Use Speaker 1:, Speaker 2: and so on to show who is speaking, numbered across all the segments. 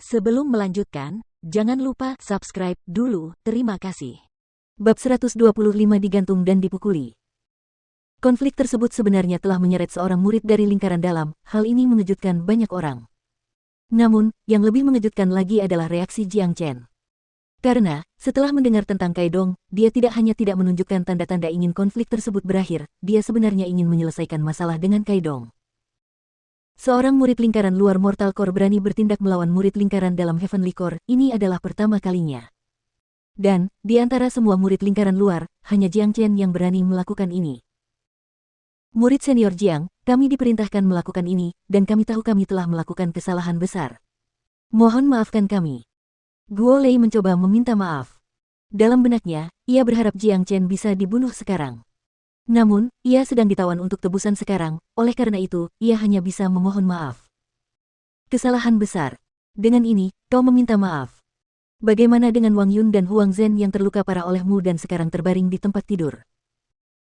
Speaker 1: Sebelum melanjutkan, jangan lupa subscribe dulu, terima kasih.
Speaker 2: Bab 125 digantung dan dipukuli. Konflik tersebut sebenarnya telah menyeret seorang murid dari lingkaran dalam, hal ini mengejutkan banyak orang. Namun, yang lebih mengejutkan lagi adalah reaksi Jiang Chen. Karena, setelah mendengar tentang Kaidong, dia tidak hanya tidak menunjukkan tanda-tanda ingin konflik tersebut berakhir, dia sebenarnya ingin menyelesaikan masalah dengan Kaidong. Seorang murid lingkaran luar Mortal Core berani bertindak melawan murid lingkaran dalam Heavenly Core, ini adalah pertama kalinya. Dan, di antara semua murid lingkaran luar, hanya Jiang Chen yang berani melakukan ini. Murid senior Jiang, kami diperintahkan melakukan ini, dan kami tahu kami telah melakukan kesalahan besar. Mohon maafkan kami. Guo Lei mencoba meminta maaf. Dalam benaknya, ia berharap Jiang Chen bisa dibunuh sekarang. Namun, ia sedang ditawan untuk tebusan sekarang, oleh karena itu, ia hanya bisa memohon maaf. Kesalahan besar. Dengan ini, kau meminta maaf. Bagaimana dengan Wang Yun dan Huang Zhen yang terluka parah olehmu dan sekarang terbaring di tempat tidur?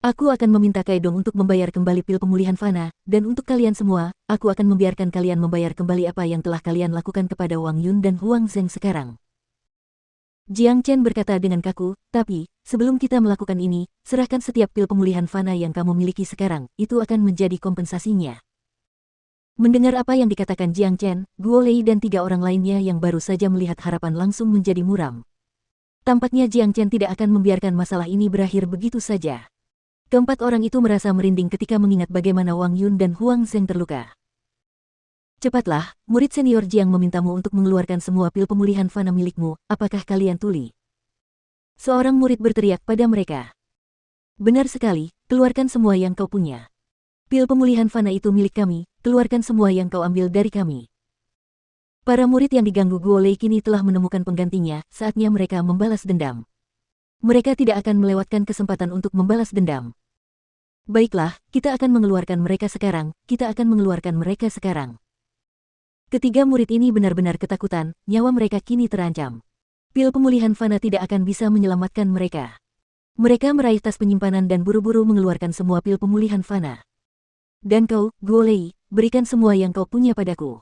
Speaker 2: Aku akan meminta Kaidong untuk membayar kembali pil pemulihan fana, dan untuk kalian semua, aku akan membiarkan kalian membayar kembali apa yang telah kalian lakukan kepada Wang Yun dan Huang Zhen sekarang. Jiang Chen berkata dengan kaku, tapi, sebelum kita melakukan ini, serahkan setiap pil pemulihan fana yang kamu miliki sekarang, itu akan menjadi kompensasinya. Mendengar apa yang dikatakan Jiang Chen, Guo Lei dan 3 orang lainnya yang baru saja melihat harapan langsung menjadi muram. Tampaknya Jiang Chen tidak akan membiarkan masalah ini berakhir begitu saja. Keempat orang itu merasa merinding ketika mengingat bagaimana Wang Yun dan Huang Zhen terluka. Cepatlah, murid senior Jiang memintamu untuk mengeluarkan semua pil pemulihan fana milikmu, apakah kalian tuli? Seorang murid berteriak pada mereka. Benar sekali, keluarkan semua yang kau punya. Pil pemulihan fana itu milik kami, keluarkan semua yang kau ambil dari kami. Para murid yang diganggu Guo Lei kini telah menemukan penggantinya, saatnya mereka membalas dendam. Mereka tidak akan melewatkan kesempatan untuk membalas dendam. Baiklah, kita akan mengeluarkan mereka sekarang, kita akan mengeluarkan mereka sekarang. Ketiga murid ini benar-benar ketakutan, nyawa mereka kini terancam. Pil pemulihan fana tidak akan bisa menyelamatkan mereka. Mereka meraih tas penyimpanan dan buru-buru mengeluarkan semua pil pemulihan fana. Dan kau, Guo Lei, berikan semua yang kau punya padaku.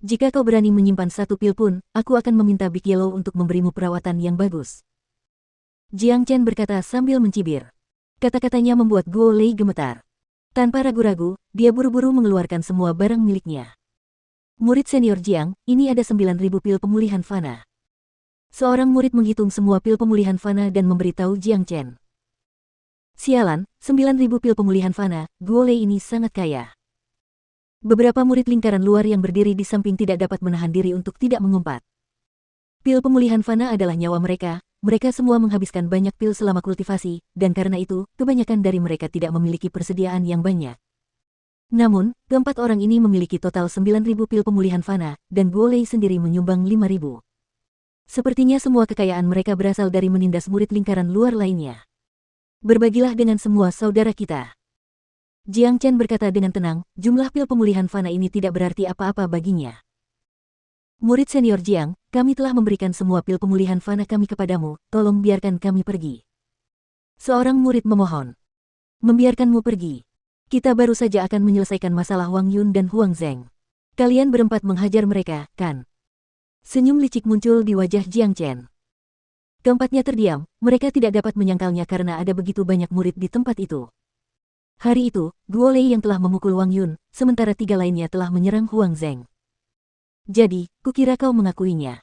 Speaker 2: Jika kau berani menyimpan satu pil pun, aku akan meminta Big Yellow untuk memberimu perawatan yang bagus. Jiang Chen berkata sambil mencibir. Kata-katanya membuat Guo Lei gemetar. Tanpa ragu-ragu, dia buru-buru mengeluarkan semua barang miliknya. Murid senior Jiang, ini ada 9.000 pil pemulihan fana. Seorang murid menghitung semua pil pemulihan fana dan memberitahu Jiang Chen. Sialan, 9.000 pil pemulihan fana, Guo Lei ini sangat kaya. Beberapa murid lingkaran luar yang berdiri di samping tidak dapat menahan diri untuk tidak mengumpat. Pil pemulihan fana adalah nyawa mereka semua menghabiskan banyak pil selama kultivasi, dan karena itu, kebanyakan dari mereka tidak memiliki persediaan yang banyak. Namun, keempat orang ini memiliki total 9.000 pil pemulihan fana, dan Guo Lei sendiri menyumbang 5.000. Sepertinya semua kekayaan mereka berasal dari menindas murid lingkaran luar lainnya. Berbagilah dengan semua saudara kita. Jiang Chen berkata dengan tenang, jumlah pil pemulihan fana ini tidak berarti apa-apa baginya. Murid senior Jiang, kami telah memberikan semua pil pemulihan fana kami kepadamu, tolong biarkan kami pergi. Seorang murid memohon. Membiarkanmu pergi. Kita baru saja akan menyelesaikan masalah Wang Yun dan Huang Zhen. Kalian berempat menghajar mereka, kan? Senyum licik muncul di wajah Jiang Chen. Keempatnya terdiam, mereka tidak dapat menyangkalnya karena ada begitu banyak murid di tempat itu. Hari itu, Guo Lei yang telah memukul Wang Yun, sementara 3 lainnya telah menyerang Huang Zhen. Jadi, kukira kau mengakuinya.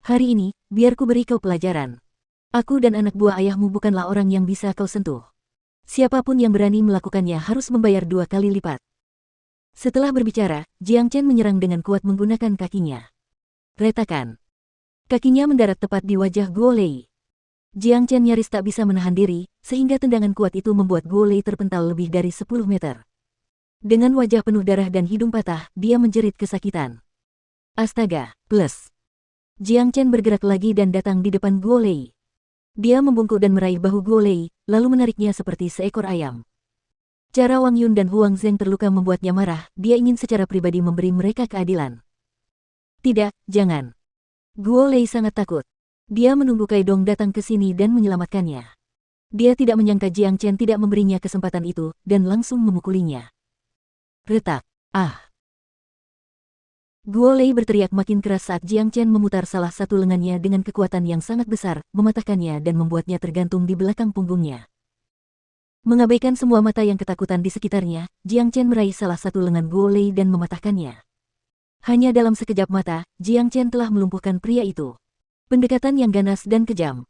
Speaker 2: Hari ini, biar ku beri kau pelajaran. Aku dan anak buah ayahmu bukanlah orang yang bisa kau sentuh. Siapapun yang berani melakukannya harus membayar 2 kali lipat. Setelah berbicara, Jiang Chen menyerang dengan kuat menggunakan kakinya. Retakan. Kakinya mendarat tepat di wajah Guo Lei. Jiang Chen nyaris tak bisa menahan diri, sehingga tendangan kuat itu membuat Guo Lei terpental lebih dari 10 meter. Dengan wajah penuh darah dan hidung patah, dia menjerit kesakitan. Astaga, plus. Jiang Chen bergerak lagi dan datang di depan Guo Lei. Dia membungkuk dan meraih bahu Guo Lei, lalu menariknya seperti seekor ayam. Cara Wang Yun dan Huang Zhen terluka membuatnya marah, dia ingin secara pribadi memberi mereka keadilan. Tidak, jangan. Guo Lei sangat takut. Dia menunggu Kaidong datang ke sini dan menyelamatkannya. Dia tidak menyangka Jiang Chen tidak memberinya kesempatan itu, dan langsung memukulinya. Retak. Ah! Guo Lei berteriak makin keras saat Jiang Chen memutar salah satu lengannya dengan kekuatan yang sangat besar, mematahkannya dan membuatnya tergantung di belakang punggungnya. Mengabaikan semua mata yang ketakutan di sekitarnya, Jiang Chen meraih salah satu lengan Guo Lei dan mematahkannya. Hanya dalam sekejap mata, Jiang Chen telah melumpuhkan pria itu. Pendekatan yang ganas dan kejam.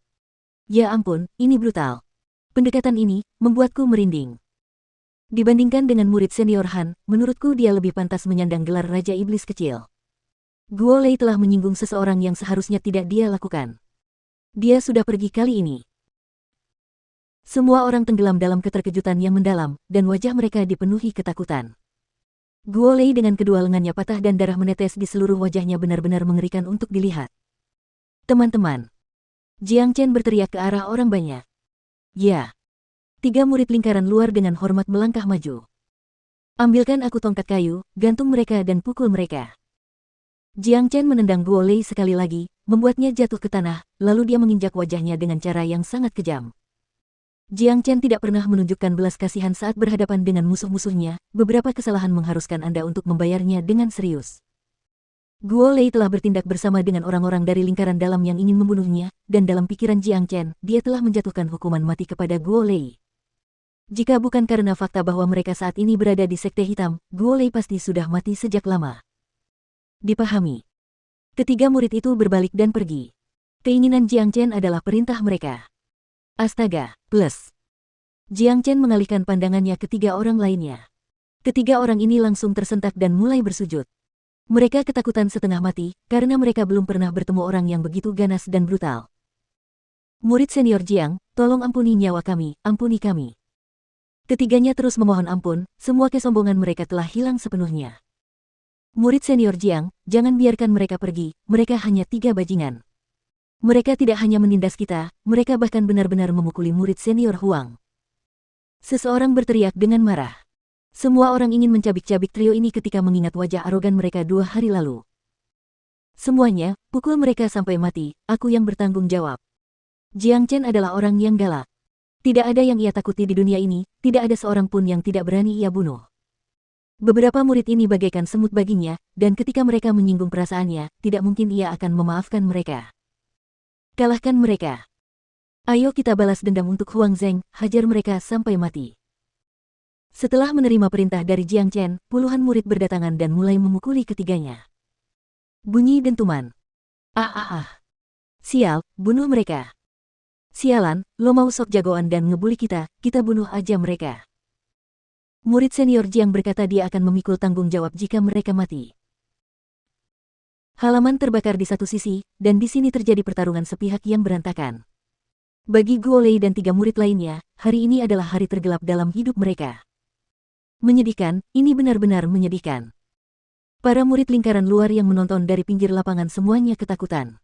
Speaker 2: Ya ampun, ini brutal. Pendekatan ini membuatku merinding. Dibandingkan dengan murid senior Han, menurutku dia lebih pantas menyandang gelar Raja Iblis Kecil. Guo Lei telah menyinggung seseorang yang seharusnya tidak dia lakukan. Dia sudah pergi kali ini. Semua orang tenggelam dalam keterkejutan yang mendalam, dan wajah mereka dipenuhi ketakutan. Guo Lei dengan kedua lengannya patah dan darah menetes di seluruh wajahnya benar-benar mengerikan untuk dilihat. Teman-teman. Jiang Chen berteriak ke arah orang banyak. Ya. 3 murid lingkaran luar dengan hormat melangkah maju. Ambilkan aku tongkat kayu, gantung mereka dan pukul mereka. Jiang Chen menendang Guo Lei sekali lagi, membuatnya jatuh ke tanah, lalu dia menginjak wajahnya dengan cara yang sangat kejam. Jiang Chen tidak pernah menunjukkan belas kasihan saat berhadapan dengan musuh-musuhnya, beberapa kesalahan mengharuskan Anda untuk membayarnya dengan serius. Guo Lei telah bertindak bersama dengan orang-orang dari lingkaran dalam yang ingin membunuhnya, dan dalam pikiran Jiang Chen, dia telah menjatuhkan hukuman mati kepada Guo Lei. Jika bukan karena fakta bahwa mereka saat ini berada di Sekte Hitam, Guo Lei pasti sudah mati sejak lama. Dipahami. Ketiga murid itu berbalik dan pergi. Keinginan Jiang Chen adalah perintah mereka. Astaga, plus. Jiang Chen mengalihkan pandangannya ke 3 orang lainnya. Ketiga orang ini langsung tersentak dan mulai bersujud. Mereka ketakutan setengah mati, karena mereka belum pernah bertemu orang yang begitu ganas dan brutal. Murid senior Jiang, tolong ampuni nyawa kami, ampuni kami. Ketiganya terus memohon ampun, semua kesombongan mereka telah hilang sepenuhnya. Murid senior Jiang, jangan biarkan mereka pergi, mereka hanya 3 bajingan. Mereka tidak hanya menindas kita, mereka bahkan benar-benar memukuli murid senior Huang. Seseorang berteriak dengan marah. Semua orang ingin mencabik-cabik trio ini ketika mengingat wajah arogan mereka 2 hari lalu. Semuanya, pukul mereka sampai mati, aku yang bertanggung jawab. Jiang Chen adalah orang yang galak. Tidak ada yang ia takuti di dunia ini, tidak ada seorang pun yang tidak berani ia bunuh. Beberapa murid ini bagaikan semut baginya, dan ketika mereka menyinggung perasaannya, tidak mungkin ia akan memaafkan mereka. Kalahkan mereka. Ayo kita balas dendam untuk Huang Zheng, hajar mereka sampai mati. Setelah menerima perintah dari Jiang Chen, puluhan murid berdatangan dan mulai memukuli ketiganya. Bunyi dentuman. Sial, bunuh mereka. Sialan, lo mau sok jagoan dan ngebully kita bunuh aja mereka. Murid senior Jiang berkata dia akan memikul tanggung jawab jika mereka mati. Halaman terbakar di satu sisi, dan di sini terjadi pertarungan sepihak yang berantakan. Bagi Guo Lei dan 3 murid lainnya, hari ini adalah hari tergelap dalam hidup mereka. Menyedihkan, ini benar-benar menyedihkan. Para murid lingkaran luar yang menonton dari pinggir lapangan semuanya ketakutan.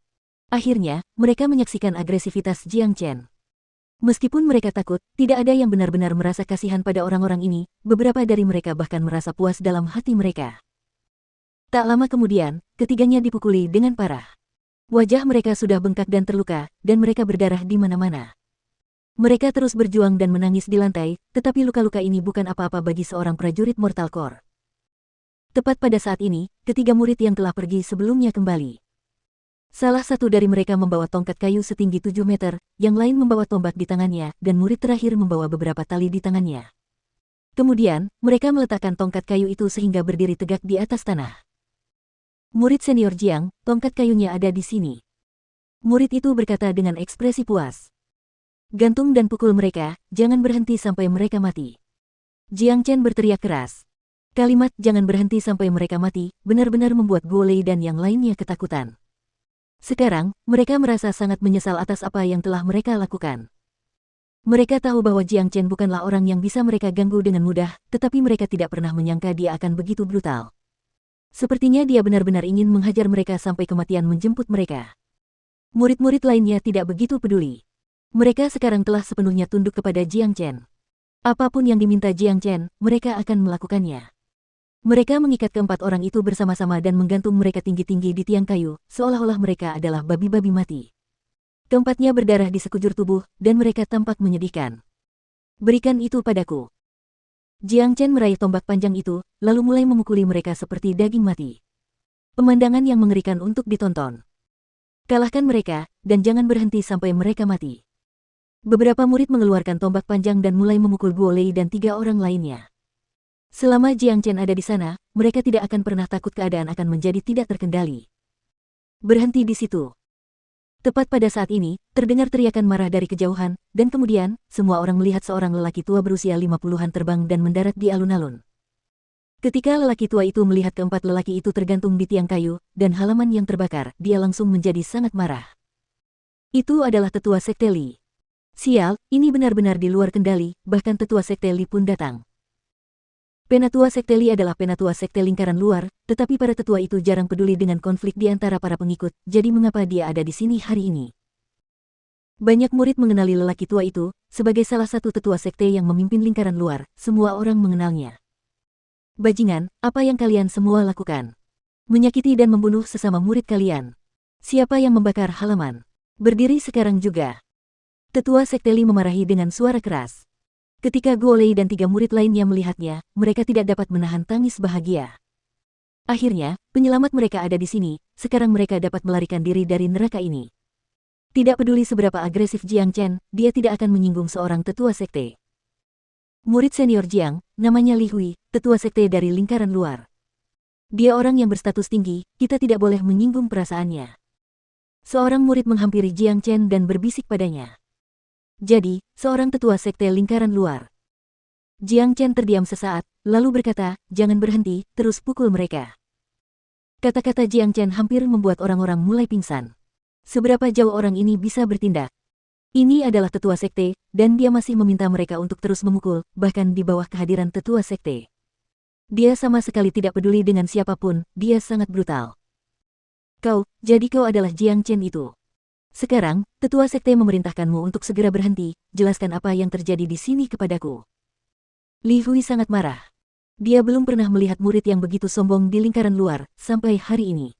Speaker 2: Akhirnya, mereka menyaksikan agresivitas Jiang Chen. Meskipun mereka takut, tidak ada yang benar-benar merasa kasihan pada orang-orang ini, beberapa dari mereka bahkan merasa puas dalam hati mereka. Tak lama kemudian, ketiganya dipukuli dengan parah. Wajah mereka sudah bengkak dan terluka, dan mereka berdarah di mana-mana. Mereka terus berjuang dan menangis di lantai, tetapi luka-luka ini bukan apa-apa bagi seorang prajurit Mortal Core. Tepat pada saat ini, ketiga murid yang telah pergi sebelumnya kembali. Salah satu dari mereka membawa tongkat kayu setinggi 7 meter, yang lain membawa tombak di tangannya, dan murid terakhir membawa beberapa tali di tangannya. Kemudian, mereka meletakkan tongkat kayu itu sehingga berdiri tegak di atas tanah. Murid senior Jiang, tongkat kayunya ada di sini. Murid itu berkata dengan ekspresi puas. Gantung dan pukul mereka, jangan berhenti sampai mereka mati. Jiang Chen berteriak keras. Kalimat jangan berhenti sampai mereka mati, benar-benar membuat Guo Lei dan yang lainnya ketakutan. Sekarang, mereka merasa sangat menyesal atas apa yang telah mereka lakukan. Mereka tahu bahwa Jiang Chen bukanlah orang yang bisa mereka ganggu dengan mudah, tetapi mereka tidak pernah menyangka dia akan begitu brutal. Sepertinya dia benar-benar ingin menghajar mereka sampai kematian menjemput mereka. Murid-murid lainnya tidak begitu peduli. Mereka sekarang telah sepenuhnya tunduk kepada Jiang Chen. Apapun yang diminta Jiang Chen, mereka akan melakukannya. Mereka mengikat keempat orang itu bersama-sama dan menggantung mereka tinggi-tinggi di tiang kayu, seolah-olah mereka adalah babi-babi mati. Keempatnya berdarah di sekujur tubuh, dan mereka tampak menyedihkan. Berikan itu padaku. Jiang Chen meraih tombak panjang itu, lalu mulai memukuli mereka seperti daging mati. Pemandangan yang mengerikan untuk ditonton. Kalahkan mereka, dan jangan berhenti sampai mereka mati. Beberapa murid mengeluarkan tombak panjang dan mulai memukul Guo Lei dan 3 orang lainnya. Selama Jiang Chen ada di sana, mereka tidak akan pernah takut keadaan akan menjadi tidak terkendali. Berhenti di situ. Tepat pada saat ini, terdengar teriakan marah dari kejauhan, dan kemudian, semua orang melihat seorang lelaki tua berusia 50-an terbang dan mendarat di alun-alun. Ketika lelaki tua itu melihat keempat lelaki itu tergantung di tiang kayu, dan halaman yang terbakar, dia langsung menjadi sangat marah. Itu adalah tetua Sekte Li. Sial, ini benar-benar di luar kendali, bahkan tetua Sekte Li pun datang. Penatua Sekte Li adalah penatua sekte lingkaran luar, tetapi para tetua itu jarang peduli dengan konflik di antara para pengikut, jadi mengapa dia ada di sini hari ini? Banyak murid mengenali lelaki tua itu, sebagai salah satu tetua sekte yang memimpin lingkaran luar, semua orang mengenalnya. Bajingan, apa yang kalian semua lakukan? Menyakiti dan membunuh sesama murid kalian. Siapa yang membakar halaman? Berdiri sekarang juga. Tetua Sekte Li memarahi dengan suara keras. Ketika Guo Lei dan 3 murid lainnya melihatnya, mereka tidak dapat menahan tangis bahagia. Akhirnya, penyelamat mereka ada di sini, sekarang mereka dapat melarikan diri dari neraka ini. Tidak peduli seberapa agresif Jiang Chen, dia tidak akan menyinggung seorang tetua sekte. Murid senior Jiang, namanya Li Hui, tetua sekte dari lingkaran luar. Dia orang yang berstatus tinggi, kita tidak boleh menyinggung perasaannya. Seorang murid menghampiri Jiang Chen dan berbisik padanya. Jadi, seorang tetua sekte lingkaran luar. Jiang Chen terdiam sesaat, lalu berkata, jangan berhenti, terus pukul mereka. Kata-kata Jiang Chen hampir membuat orang-orang mulai pingsan. Seberapa jauh orang ini bisa bertindak? Ini adalah tetua sekte, dan dia masih meminta mereka untuk terus memukul, bahkan di bawah kehadiran tetua sekte. Dia sama sekali tidak peduli dengan siapapun, dia sangat brutal. Jadi kau adalah Jiang Chen itu. Sekarang, tetua sekte memerintahkanmu untuk segera berhenti, jelaskan apa yang terjadi di sini kepadaku. Li Hui sangat marah. Dia belum pernah melihat murid yang begitu sombong di lingkaran luar, sampai hari ini.